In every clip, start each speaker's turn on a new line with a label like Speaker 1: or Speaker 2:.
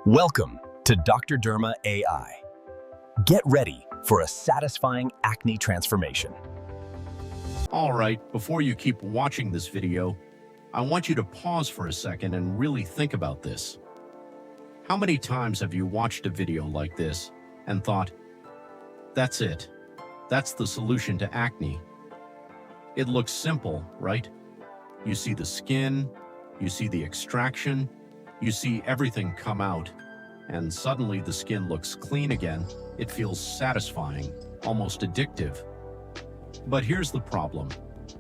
Speaker 1: Welcome to Dr. Derma AI. Get ready for a satisfying acne transformation.
Speaker 2: All right, before you keep watching this video, I want you to pause for a second and really think about this. How many times have you watched a video like this and thought, that's it, that's the solution to acne? It looks simple, right? You see the skin, you see the extraction, you see everything come out, and suddenly the skin looks clean again. It feels satisfying, almost addictive. But here's the problem.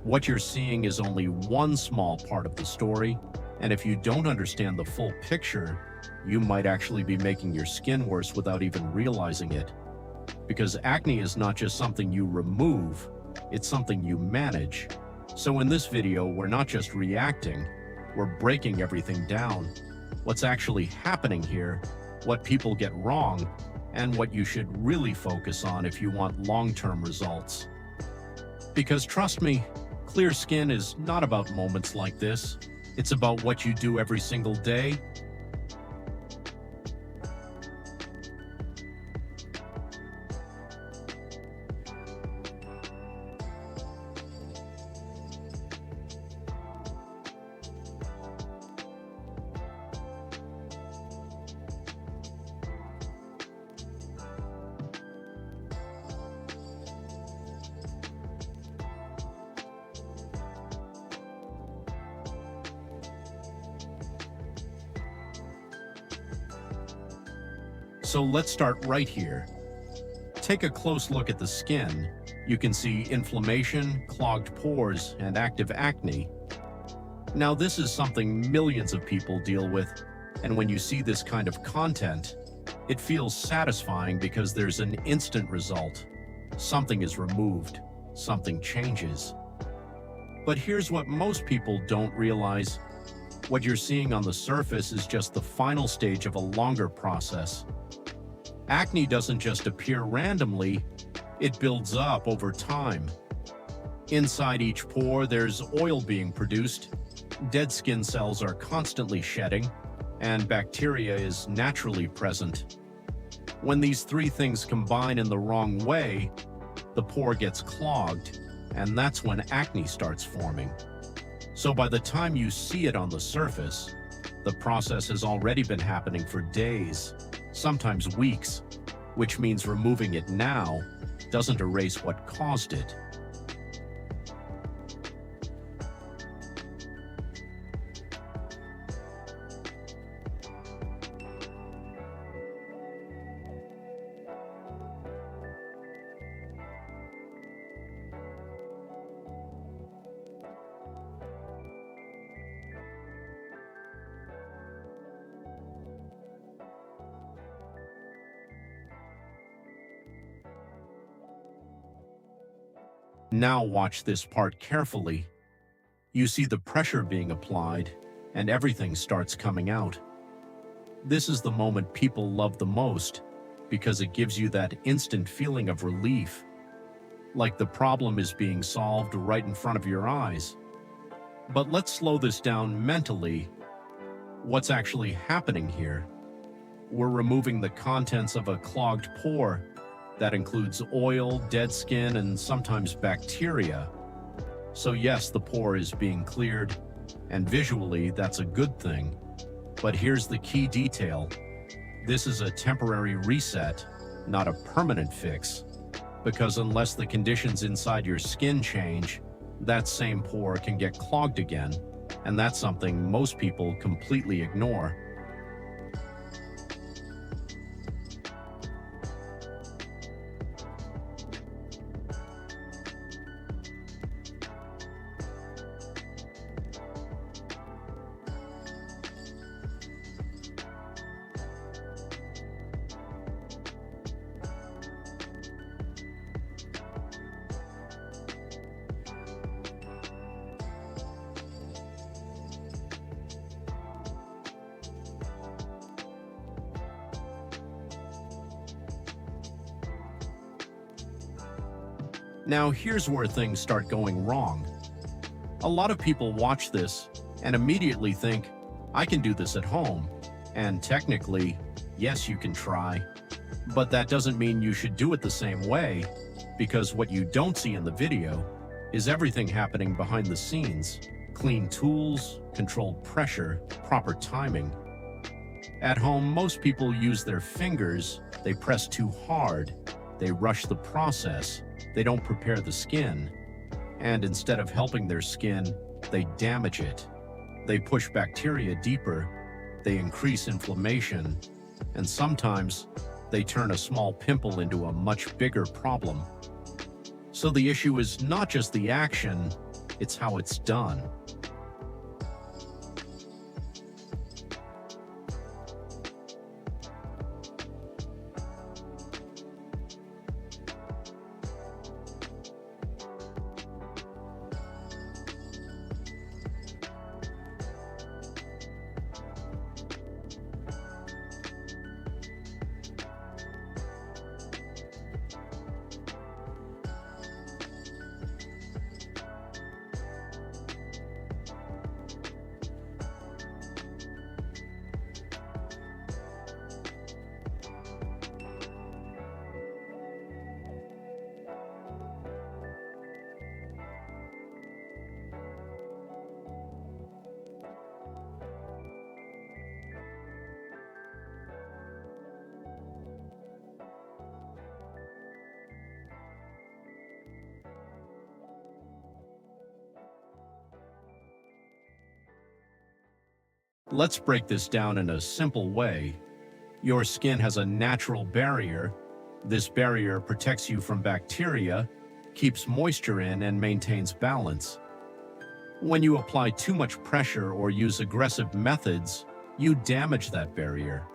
Speaker 2: What you're seeing is only one small part of the story, and if you don't understand the full picture, you might actually be making your skin worse without even realizing it. Because acne is not just something you remove, it's something you manage. So in this video, we're not just reacting, we're breaking everything down. What's actually happening here, what people get wrong, and what you should really focus on if you want long-term results. Because trust me, clear skin is not about moments like this. It's about what you do every single day. So let's start right here. Take a close look at the skin. You can see inflammation, clogged pores, and active acne. Now this is something millions of people deal with, and when you see this kind of content, it feels satisfying because there's an instant result. Something is removed, something changes. But here's what most people don't realize. What you're seeing on the surface is just the final stage of a longer process. Acne doesn't just appear randomly, it builds up over time. Inside each pore, there's oil being produced, dead skin cells are constantly shedding, and bacteria is naturally present. When these three things combine in the wrong way, the pore gets clogged, and that's when acne starts forming. So by the time you see it on the surface, the process has already been happening for days, sometimes weeks, which means removing it now doesn't erase what caused it. Now watch this part carefully. You see the pressure being applied, and everything starts coming out. This is the moment people love the most, because it gives you that instant feeling of relief, like the problem is being solved right in front of your eyes. But let's slow this down mentally. What's actually happening here? We're removing the contents of a clogged pore. That includes oil, dead skin, and sometimes bacteria. So yes, the pore is being cleared, and visually, that's a good thing. But here's the key detail. This is a temporary reset, not a permanent fix. Because unless the conditions inside your skin change, that same pore can get clogged again, and that's something most people completely ignore. Now here's where things start going wrong. A lot of people watch this and immediately think, I can do this at home. And technically, Yes, you can try, but that doesn't mean you should do it the same way, because what you don't see in the video is everything happening behind the scenes. Clean tools, controlled pressure, proper timing. At home, most people use their fingers, they press too hard, they rush the process, they don't prepare the skin, and instead of helping their skin, they damage it. They push bacteria deeper, they increase inflammation, and sometimes they turn a small pimple into a much bigger problem. So the issue is not just the action, it's how it's done. Let's break this down in a simple way. Your skin has a natural barrier. This barrier protects you from bacteria, keeps moisture in, and maintains balance. When you apply too much pressure or use aggressive methods, you damage that barrier.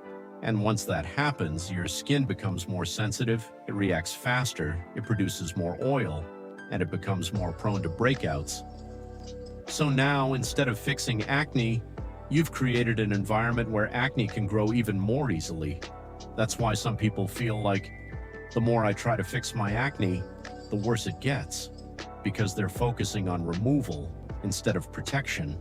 Speaker 2: And once that happens, your skin becomes more sensitive, it reacts faster, it produces more oil, and it becomes more prone to breakouts. So now, instead of fixing acne, you've created an environment where acne can grow even more easily. That's why some people feel like, the more I try to fix my acne, the worse it gets, because they're focusing on removal instead of protection.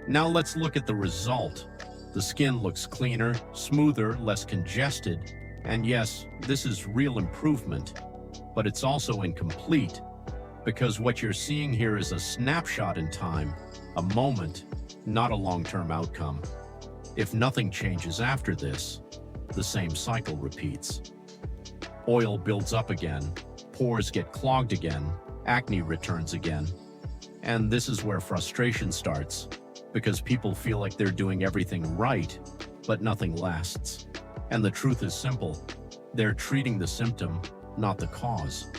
Speaker 2: Now let's look at the result. The skin looks cleaner, smoother, less congested, and yes, this is real improvement, but it's also incomplete, because what you're seeing here is a snapshot in time, a moment, not a long-term outcome. If nothing changes after this, the same cycle repeats. Oil builds up again, pores get clogged again, acne returns again, and this is where frustration starts, because people feel like they're doing everything right, but nothing lasts. And the truth is simple. They're treating the symptom, not the cause.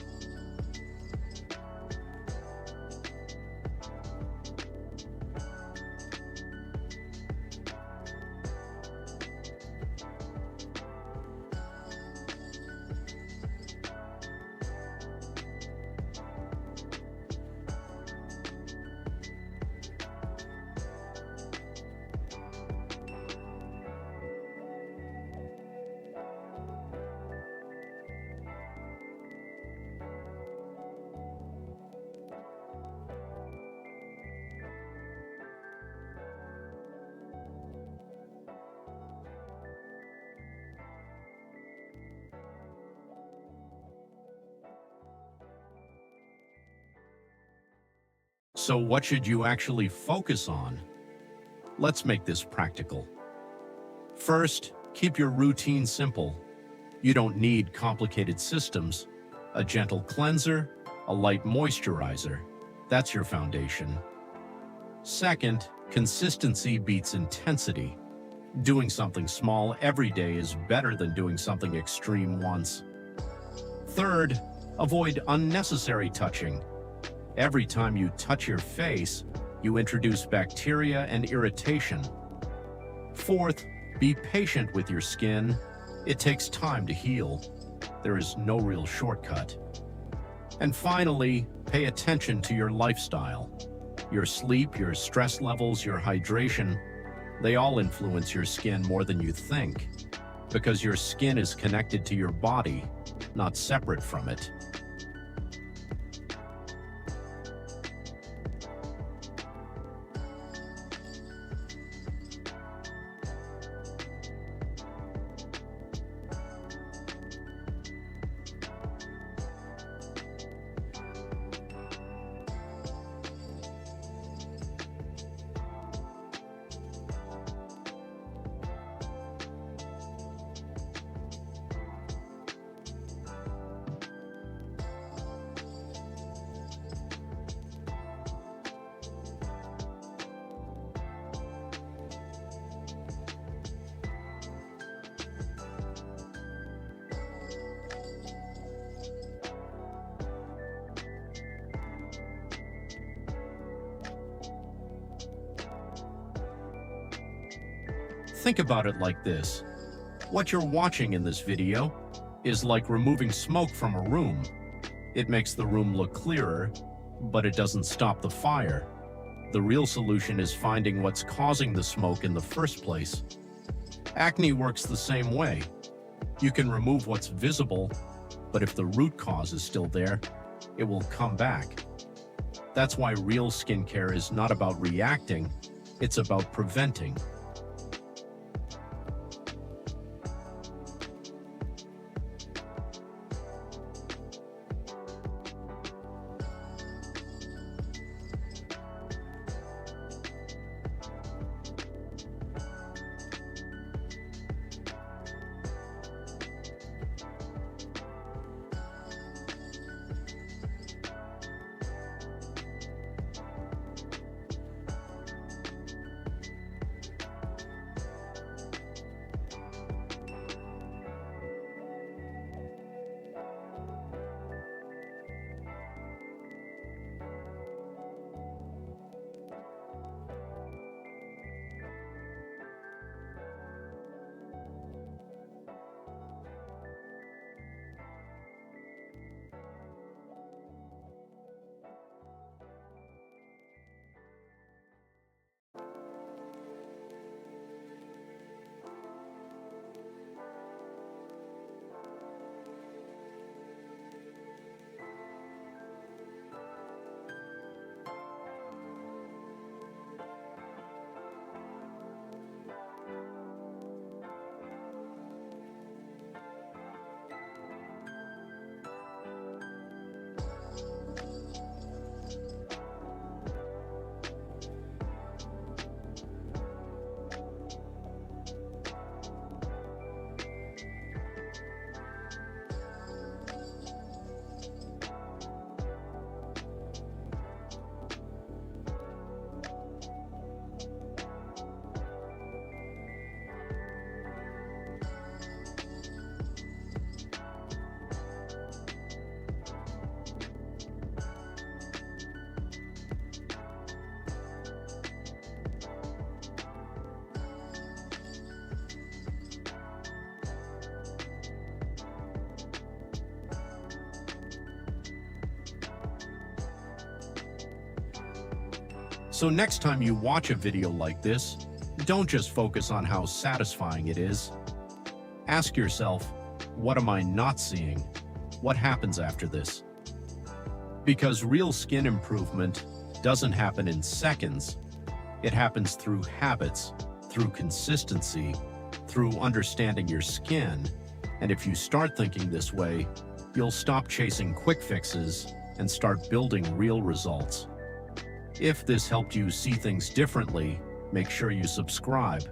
Speaker 2: So what should you actually focus on? Let's make this practical. First, keep your routine simple. You don't need complicated systems. A gentle cleanser, a light moisturizer. That's your foundation. Second, consistency beats intensity. Doing something small every day is better than doing something extreme once. Third, avoid unnecessary touching. Every time you touch your face, you introduce bacteria and irritation. Fourth, be patient with your skin. It takes time to heal. There is no real shortcut. And finally, pay attention to your lifestyle. Your sleep, your stress levels, your hydration, they all influence your skin more than you think, because your skin is connected to your body, not separate from it. Think about it like this. What you're watching in this video is like removing smoke from a room. It makes the room look clearer, but it doesn't stop the fire. The real solution is finding what's causing the smoke in the first place. Acne works the same way. You can remove what's visible, but if the root cause is still there, it will come back. That's why real skincare is not about reacting, it's about preventing. So next time you watch a video like this, don't just focus on how satisfying it is. Ask yourself, what am I not seeing? What happens after this? Because real skin improvement doesn't happen in seconds. It happens through habits, through consistency, through understanding your skin. And if you start thinking this way, you'll stop chasing quick fixes and start building real results. If this helped you see things differently, make sure you subscribe,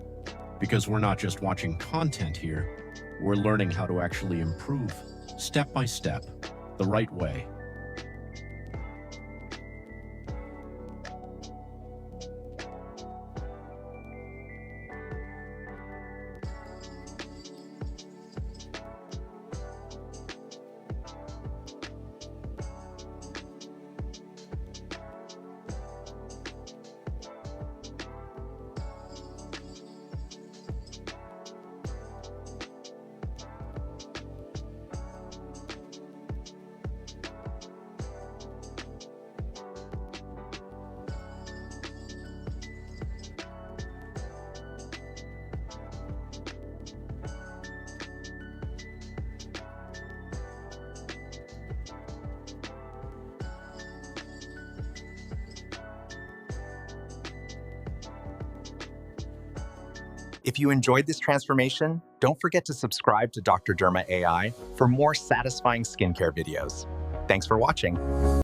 Speaker 2: because we're not just watching content here, we're learning how to actually improve, step by step, the right way.
Speaker 3: If you enjoyed this transformation, don't forget to subscribe to Dr. Derma AI for more satisfying skincare videos. Thanks for watching.